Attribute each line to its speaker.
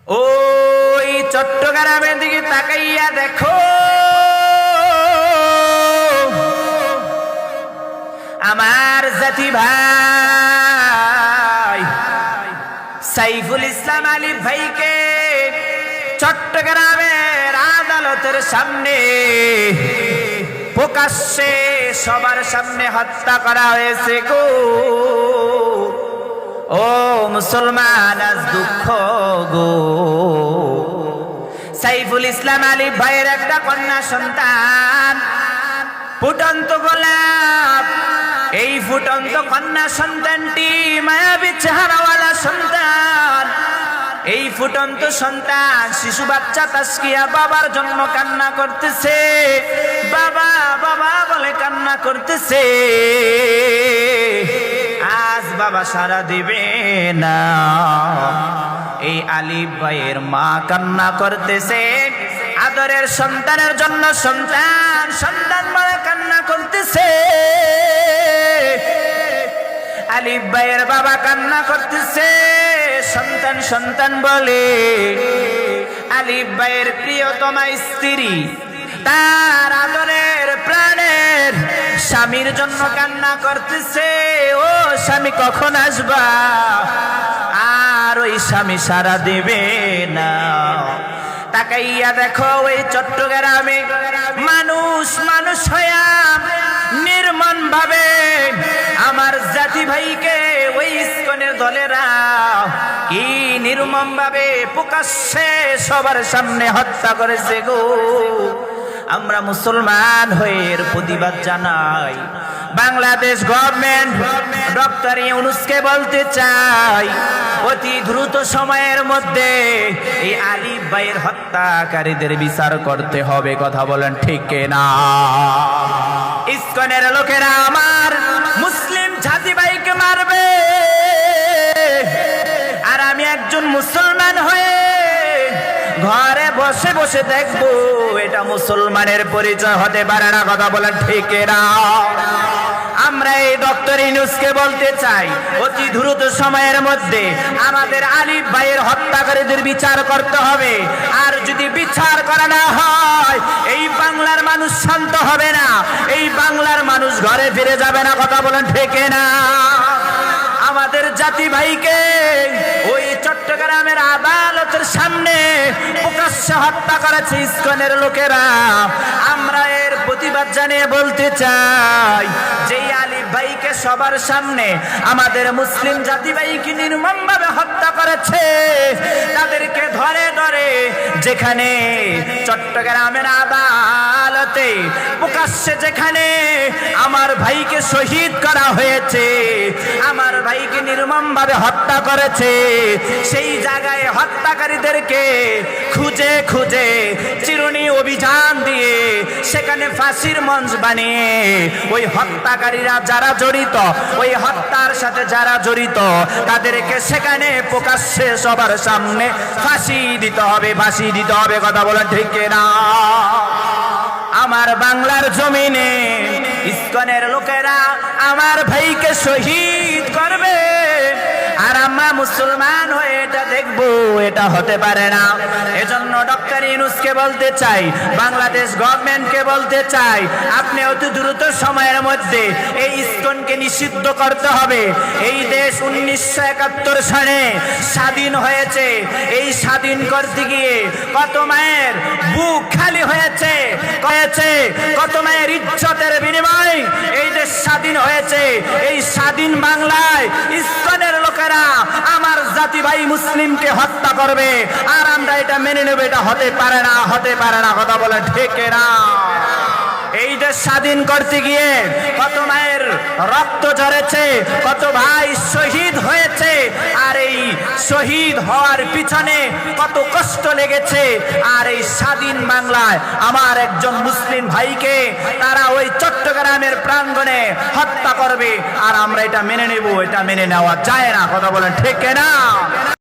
Speaker 1: ওই চট্টগ্রামের দিকে তাকাইয়া দেখো, আমার জাতি ভাই সাইফুল ইসলাম আলিফ ভাইকে চট্টগ্রামের আদালতের সামনে প্রকাশ্যে সবার সামনে হত্যা করা হয়েছে গো। ও মুসলমান, আজ দুঃখ গো। সাইফুল ইসলাম আলিফ ভাইয়ের একটা কন্যা সন্তান, ফুটন্ত গোলাপ। এই ফুটন্ত কন্যা সন্তানটি মায়াবী চেহারাওয়ালা সন্তান। এই ফুটন্ত সন্তান, শিশু বাচ্চা তাসকিয়া বাবার জন্য কান্না করতেছে, বাবা বাবা বলে কান্না করতেছে। আজ বাবা সারা দিবে না। এই আলিফ ভাইয়ের মা কান্না করতেছে আদরের সন্তানের জন্য। সন্তান সন্তান মারা কান্না করতেছে। আলিফ ভাইয়ের বাবা কান্না করতেছে, সন্তান সন্তান বলে। আলিফ ভাইয়ের প্রিয়তমা স্ত্রী, তার আদরের প্রাণের স্বামীর জন্য কান্না করতেছে, ও স্বামী কখন আসবা? আর ওই স্বামী সারা দেবে না। তাকাইয়া দেখো, ওই চট্টগ্রামে মানুষ মানুষ হইয়া নির্মম ভাবে আমার জাতি ভাইকে ওই ইস্কনের দলেরা কি নির্মম ভাবে প্রকাশ্যে সবার সামনে হত্যা করেছে গো। আমরা মুসলমান হয়ে এর প্রতিবাদ জানাই। বাংলাদেশ গভর্নমেন্ট ডক্টর ইউনূসকে বলতে চাই, অতি দ্রুত সময়ের মধ্যে এই আলিফ ভাইয়ের হত্যাকারীদের বিচার করতে হবে। কথা বলেন ঠিক না? ইস্কনের লোকেরা আমার মুসলিম জাতি ভাইকে মারবে, আর আমি একজন মুসলমান হয়ে ঘরে বসে বসে দেখবো, এটা মুসলমানের পরিচয় হতে পারে না। কথা বলেন ঠিক না? আমরা এই ডক্টর ইউনূসকে বলতে চাই, অতি দ্রুত সময়ের মধ্যে আমাদের আলিফ ভাইয়ের হত্যাকারীদের বিচার করতে হবে। আর যদি বিচার করা না হয়, এই বাংলার মানুষ শান্ত হবে না, এই বাংলার মানুষ ঘরে ফিরে যাবে না। কথা বলেন ঠিক না? আমাদের জাতি ভাইকে ওই চট্টগ্রামের আদালতের সামনে প্রকাশ্যে হত্যা করেছে ইস্কনের লোকেরা। আমরা এর প্রতিবাদ জানিয়ে বলতে চাই, যেই আলিফ ভাইকে সবার সামনে আমাদের মুসলিম জাতি ভাইকে নির্মমভাবে হত্যা করেছে, তাদেরকে ধরে ধরে যেখানে চট্টগ্রামের আদালতে প্রকাশ্যে যেখানে আমার ভাইকে শহীদ করা হয়েছে, আমার ভাইকে নির্মমভাবে হত্যা করেছে, সেই জায়গায় হত্যাকারীদেরকে খুঁজে খুঁজে চিরুনি অভিযান দিয়ে সেখানে ফাঁসির মঞ্চ বানিয়ে ওই হত্যাকারীরা যারা জড়িত, ওই হত্যার সাথে যারা জড়িত, তাদেরকে সেখানে প্রকাশ্যে সবার সামনে ফাঁসি দিতে হবে, ফাঁসি দিতে হবে। কথা বলেন ঠিক না? আমার বাংলার জমিনে ইস্কনের লোকেরা আমার ভাইকে শহীদ করবে, আর আমরা মুসলমান হয়ে এটা দেখবো, এটা হতে পারে না। এজন্য ডক্টর ইউনূসকে বলতে চাই, বাংলাদেশ গভর্নমেন্টকে বলতে চাই, আপনি অতি দ্রুত সময়ের মধ্যে এই ইস্কনকে নিষিদ্ধ করতে হবে। এই দেশ 1971 সালে স্বাধীন হয়েছে। এই স্বাধীন করতে গিয়ে কত মায়ের বুক খালি হয়েছে, কত মায়ের ইজ্জতের বিনিময় এই দেশ স্বাধীন হয়েছে। এই স্বাধীন বাংলায় ইস্কনের লোকেরা আমার জাতি ভাই মুসলিমকে হত্যা করবে, আর আমরা এটা মেনে নেব? এটা হতে পারে না, হতে পারে না। কথা বলে ঠিক না? এই দেশ স্বাধীন করতে গিয়ে কত মায়ের রক্ত ঝরেছে, কত ভাই শহীদ হয়েছে, আর এই শহীদ হওয়ার পিছনে কত কষ্ট লেগেছে। আর এই স্বাধীন বাংলায় আমার একজন মুসলিম ভাইকে তারা ওই চট্টগ্রামের প্রাঙ্গণে হত্যা করবে, আর আমরা এটা মেনে নেব? এটা মেনে নেওয়া যায় না। কথা বলেন ঠিক না?